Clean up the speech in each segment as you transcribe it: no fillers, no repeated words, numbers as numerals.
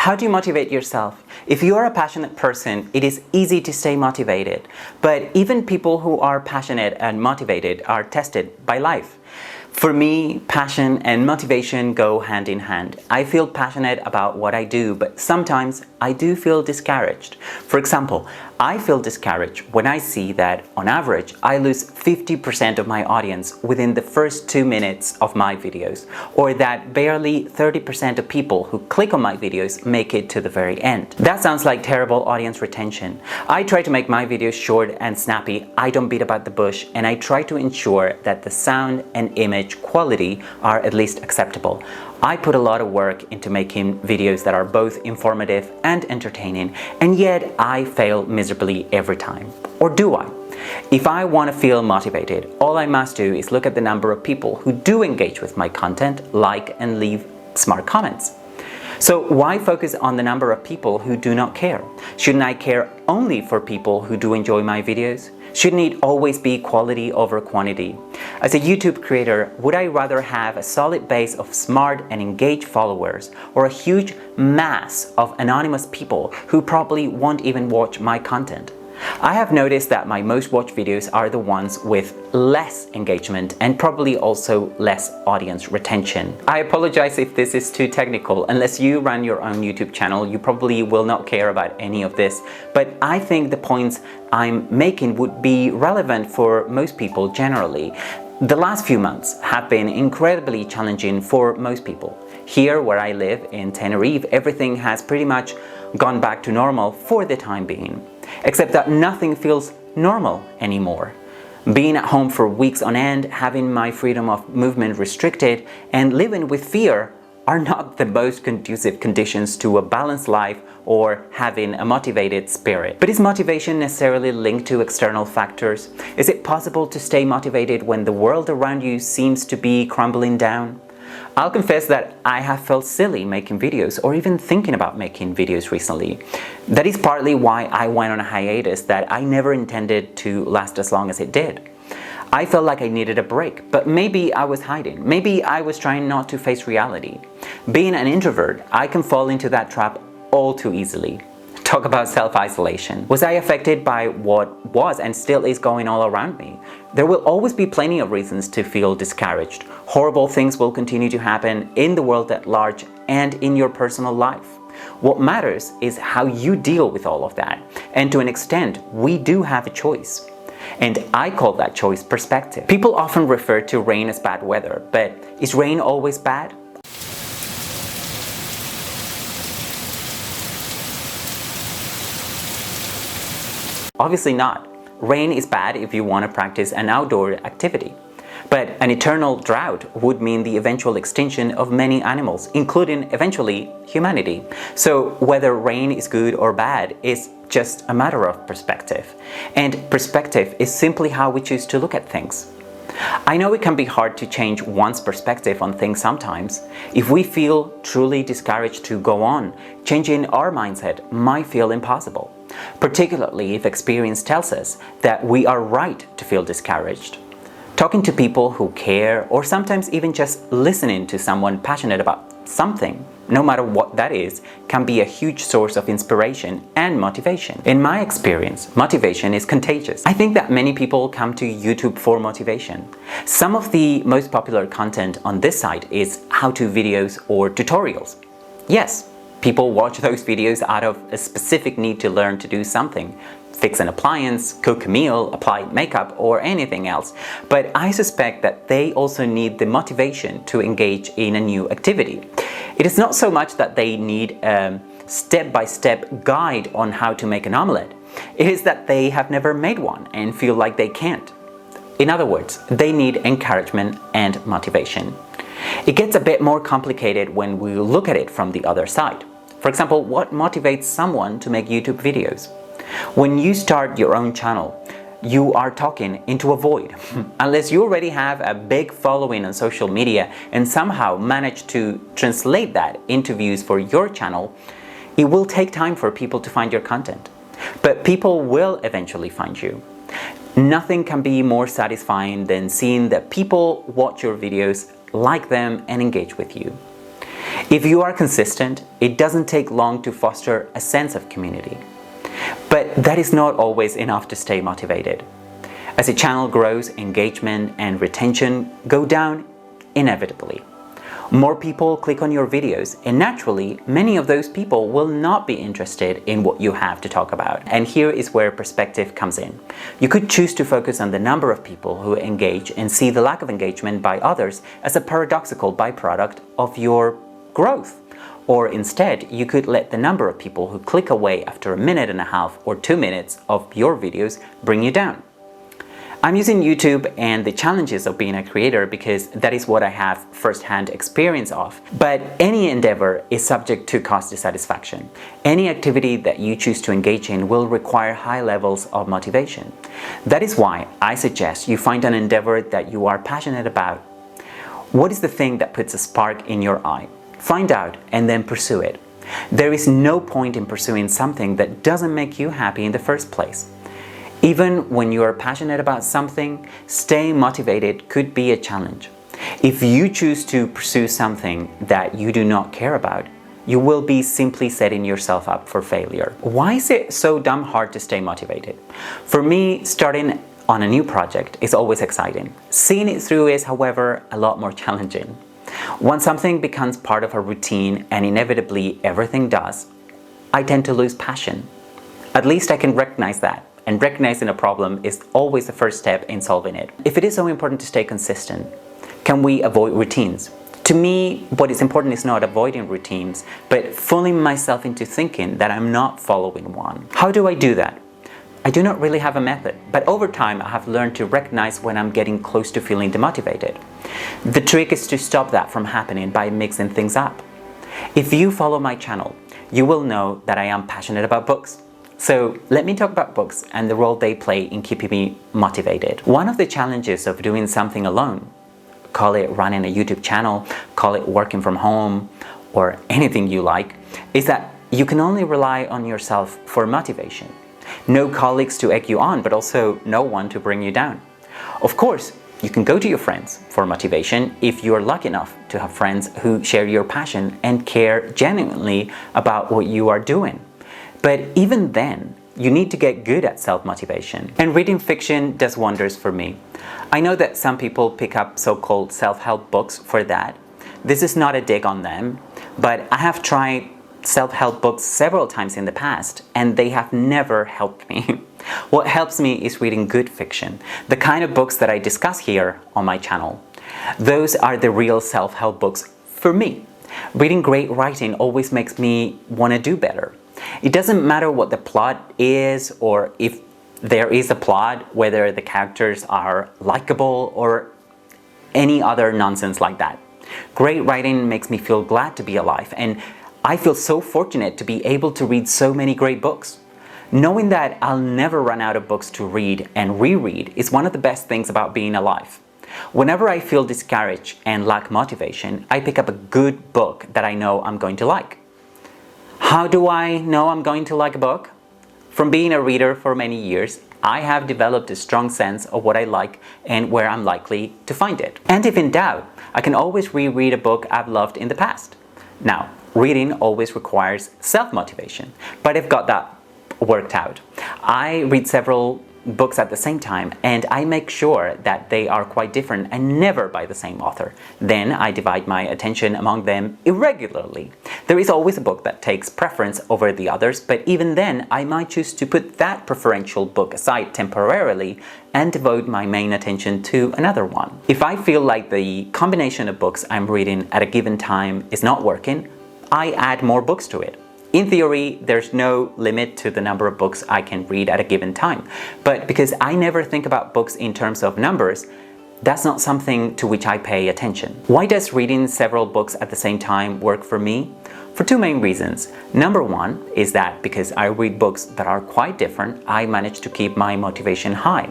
How do you motivate yourself? If you are a passionate person, it is easy to stay motivated. But even people who are passionate and motivated are tested by life. For me, passion and motivation go hand in hand. I feel passionate about what I do, but sometimes I do feel discouraged. For example, I feel discouraged when I see that, on average, I lose 50% of my audience within the first 2 minutes of my videos, or that barely 30% of people who click on my videos make it to the very end. That sounds like terrible audience retention. I try to make my videos short and snappy, I don't beat about the bush, and I try to ensure that the sound and image quality are at least acceptable. I put a lot of work into making videos that are both informative and entertaining, and yet I fail miserably every time. Or do I? If I want to feel motivated, all I must do is look at the number of people who do engage with my content, like and leave smart comments. So why focus on the number of people who do not care? Shouldn't I care only for people who do enjoy my videos? Shouldn't it always be quality over quantity? As a YouTube creator, would I rather have a solid base of smart and engaged followers, or a huge mass of anonymous people who probably won't even watch my content? I have noticed that my most watched videos are the ones with less engagement and probably also less audience retention. I apologize if this is too technical. Unless you run your own YouTube channel, you probably will not care about any of this. But I think the points I'm making would be relevant for most people generally. The last few months have been incredibly challenging for most people. Here where I live in Tenerife, everything has pretty much gone back to normal for the time being. Except that nothing feels normal anymore. Being at home for weeks on end, having my freedom of movement restricted, and living with fear are not the most conducive conditions to a balanced life or having a motivated spirit. But is motivation necessarily linked to external factors? Is it possible to stay motivated when the world around you seems to be crumbling down? I'll confess that I have felt silly making videos or even thinking about making videos recently. That is partly why I went on a hiatus that I never intended to last as long as it did. I felt like I needed a break, but maybe I was hiding. Maybe I was trying not to face reality. Being an introvert, I can fall into that trap all too easily. Talk about self-isolation. Was I affected by what was and still is going all around me? There will always be plenty of reasons to feel discouraged. Horrible things will continue to happen in the world at large and in your personal life. What matters is how you deal with all of that. And to an extent, we do have a choice. And I call that choice perspective. People often refer to rain as bad weather, but is rain always bad? Obviously not. Rain is bad if you want to practice an outdoor activity. But an eternal drought would mean the eventual extinction of many animals, including eventually humanity. So whether rain is good or bad is just a matter of perspective. And perspective is simply how we choose to look at things. I know it can be hard to change one's perspective on things sometimes. If we feel truly discouraged to go on, changing our mindset might feel impossible, particularly if experience tells us that we are right to feel discouraged. Talking to people who care, or sometimes even just listening to someone passionate about something, no matter what that is, can be a huge source of inspiration and motivation. In my experience, motivation is contagious. I think that many people come to YouTube for motivation. Some of the most popular content on this site is how-to videos or tutorials. Yes, people watch those videos out of a specific need to learn to do something. Fix an appliance, cook a meal, apply makeup, or anything else. But I suspect that they also need the motivation to engage in a new activity. It is not so much that they need a step-by-step guide on how to make an omelette. It is that they have never made one and feel like they can't. In other words, they need encouragement and motivation. It gets a bit more complicated when we look at it from the other side. For example, what motivates someone to make YouTube videos? When you start your own channel, you are talking into a void. Unless you already have a big following on social media and somehow manage to translate that into views for your channel, it will take time for people to find your content. But people will eventually find you. Nothing can be more satisfying than seeing that people watch your videos, like them, and engage with you. If you are consistent, it doesn't take long to foster a sense of community. But that is not always enough to stay motivated. As a channel grows, engagement and retention go down inevitably. More people click on your videos, and naturally, many of those people will not be interested in what you have to talk about. And here is where perspective comes in. You could choose to focus on the number of people who engage and see the lack of engagement by others as a paradoxical byproduct of your growth. Or instead, you could let the number of people who click away after a minute and a half or 2 minutes of your videos bring you down. I'm using YouTube and the challenges of being a creator because that is what I have first-hand experience of. But any endeavor is subject to cost dissatisfaction. Any activity that you choose to engage in will require high levels of motivation. That is why I suggest you find an endeavor that you are passionate about. What is the thing that puts a spark in your eye? Find out and then pursue it. There is no point in pursuing something that doesn't make you happy in the first place. Even when you are passionate about something, staying motivated could be a challenge. If you choose to pursue something that you do not care about, you will be simply setting yourself up for failure. Why is it so damn hard to stay motivated? For me, starting on a new project is always exciting. Seeing it through is, however, a lot more challenging. Once something becomes part of a routine, and inevitably everything does, I tend to lose passion. At least I can recognize that. And recognizing a problem is always the first step in solving it. If it is so important to stay consistent, can we avoid routines? To me, what is important is not avoiding routines, but fooling myself into thinking that I'm not following one. How do I do that? I do not really have a method, but over time I have learned to recognize when I'm getting close to feeling demotivated. The trick is to stop that from happening by mixing things up. If you follow my channel, you will know that I am passionate about books. So let me talk about books and the role they play in keeping me motivated. One of the challenges of doing something alone, call it running a YouTube channel, call it working from home, or anything you like, is that you can only rely on yourself for motivation. No colleagues to egg you on, but also no one to bring you down. Of course, you can go to your friends for motivation if you are lucky enough to have friends who share your passion and care genuinely about what you are doing. But even then, you need to get good at self-motivation. And reading fiction does wonders for me. I know that some people pick up so-called self-help books for that. This is not a dig on them, but I have tried self-help books several times in the past, and they have never helped me. What helps me is reading good fiction, the kind of books that I discuss here on my channel. Those are the real self-help books for me. Reading great writing always makes me want to do better. It doesn't matter what the plot is, or if there is a plot, whether the characters are likable or any other nonsense like that. Great writing makes me feel glad to be alive, and I feel so fortunate to be able to read so many great books. Knowing that I'll never run out of books to read and reread is one of the best things about being alive. Whenever I feel discouraged and lack motivation, I pick up a good book that I know I'm going to like. How do I know I'm going to like a book? From being a reader for many years, I have developed a strong sense of what I like and where I'm likely to find it. And if in doubt, I can always reread a book I've loved in the past. Now, reading always requires self-motivation, but I've got that worked out. I read several books at the same time, and I make sure that they are quite different and never by the same author. Then I divide my attention among them irregularly. There is always a book that takes preference over the others, but even then I might choose to put that preferential book aside temporarily and devote my main attention to another one. If I feel like the combination of books I'm reading at a given time is not working, I add more books to it. In theory, there's no limit to the number of books I can read at a given time, but because I never think about books in terms of numbers, that's not something to which I pay attention. Why does reading several books at the same time work for me? For two main reasons. Number one is that because I read books that are quite different, I manage to keep my motivation high.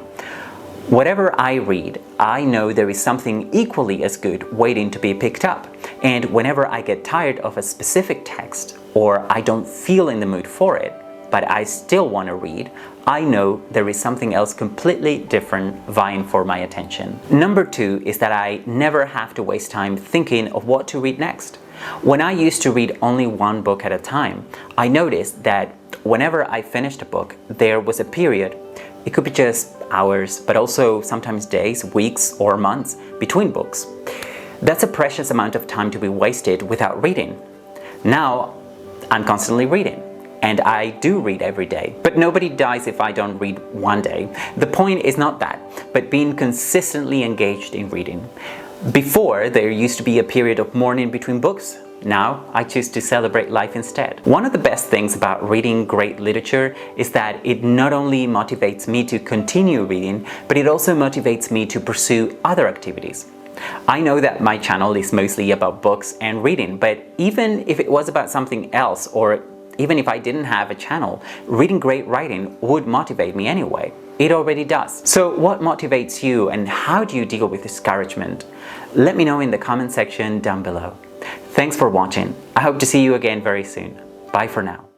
Whatever I read, I know there is something equally as good waiting to be picked up. And whenever I get tired of a specific text, or I don't feel in the mood for it, but I still want to read, I know there is something else completely different vying for my attention. Number two is that I never have to waste time thinking of what to read next. When I used to read only one book at a time, I noticed that whenever I finished a book, there was a period, it could be just hours, but also sometimes days, weeks, or months between books. That's a precious amount of time to be wasted without reading. Now, I'm constantly reading, and I do read every day. But nobody dies if I don't read one day. The point is not that, but being consistently engaged in reading. Before, there used to be a period of mourning between books. Now, I choose to celebrate life instead. One of the best things about reading great literature is that it not only motivates me to continue reading, but it also motivates me to pursue other activities. I know that my channel is mostly about books and reading, but even if it was about something else, or even if I didn't have a channel, reading great writing would motivate me anyway. It already does. So what motivates you, and how do you deal with discouragement? Let me know in the comment section down below. Thanks for watching. I hope to see you again very soon. Bye for now.